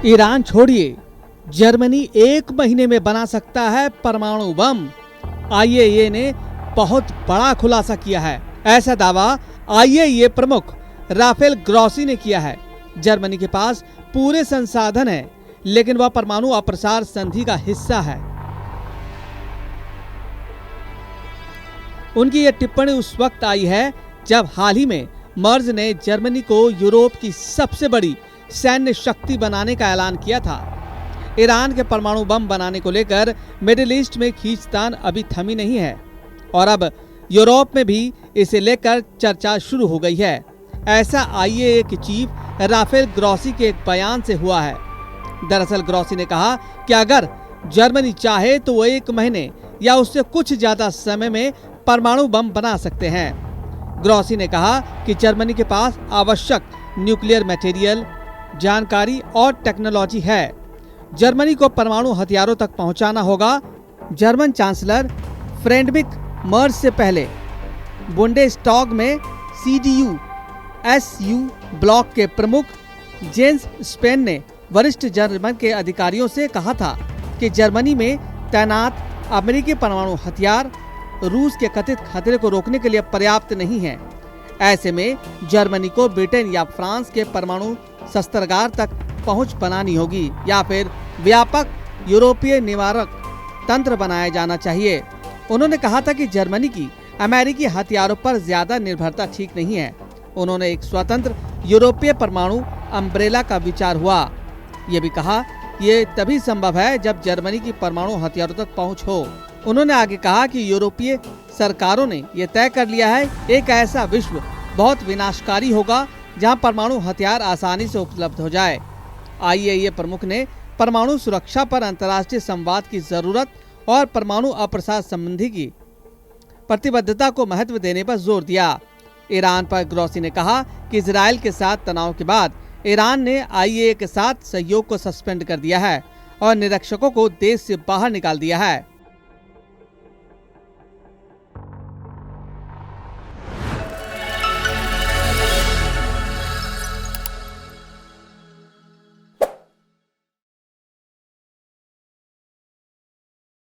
Iran छोड़िए, Germany 1 महीने में बना सकता है परमाणु बम। आईएईए ने बहुत बड़ा खुलासा किया है। ऐसा दावा आईएईए प्रमुख राफेल ग्रॉसी ने किया है। जर्मनी के पास पूरे संसाधन है, लेकिन वह परमाणु अप्रसार संधि का हिस्सा है। उनकी यह टिप्पणी उस वक्त आई है जब हाल ही में मर्ज ने जर्मनी को यूरोप की सबसे बड़ी सैन्य शक्ति बनाने का ऐलान किया था। ईरान के परमाणु बम बनाने को लेकर मिडिल ईस्ट में खींचतान अभी थमी नहीं है और अब यूरोप में भी इसे लेकर चर्चा शुरू हो गई है। ऐसा आईएईए के चीफ राफेल ग्रॉसी के एक बयान से हुआ है। दरअसल ग्रॉसी ने कहा कि अगर जर्मनी चाहे तो वो 1 महीने या उससे कुछ ज्यादा समय में परमाणु बम बना सकते हैं। ग्रॉसी ने कहा कि जर्मनी के पास आवश्यक न्यूक्लियर मटेरियल, जानकारी और टेक्नोलॉजी है। जर्मनी को परमाणु हथियारों तक पहुंचाना होगा। जर्मन चांसलर फ्रेडरिक मर्ज से पहले बुंडेस्टैग में CDU-SU ब्लॉक के प्रमुख जेन्स स्पेन ने वरिष्ठ जर्मन के अधिकारियों से कहा था कि जर्मनी में तैनात अमेरिकी परमाणु हथियार रूस के कथित खतरे को रोकने के लिए पर्याप्त नहीं है। ऐसे में जर्मनी को ब्रिटेन या फ्रांस के परमाणु शस्त्रागार तक पहुंच बनानी होगी या फिर व्यापक यूरोपीय निवारक तंत्र बनाया जाना चाहिए। उन्होंने कहा था कि जर्मनी की अमेरिकी हथियारों पर ज्यादा निर्भरता ठीक नहीं है। उन्होंने एक स्वतंत्र यूरोपीय परमाणु अम्ब्रेला का विचार हुआ। ये भी कहा ये तभी संभव है जब जर्मनी की परमाणु हथियारों तक पहुंच हो। उन्होंने आगे कहा कि यूरोपीय सरकारों ने यह तय कर लिया है एक ऐसा विश्व बहुत विनाशकारी होगा जहां परमाणु हथियार आसानी से उपलब्ध हो जाए। आईएईए प्रमुख ने परमाणु सुरक्षा पर अंतर्राष्ट्रीय संवाद की जरूरत और परमाणु अप्रसार संबंधी की प्रतिबद्धता को महत्व देने पर जोर दिया। ईरान पर ग्रॉसी ने कहा कि इजराइल के साथ तनाव के बाद ईरान ने आईएईए के साथ सहयोग को सस्पेंड कर दिया है और निरीक्षकों को देश से बाहर निकाल दिया है।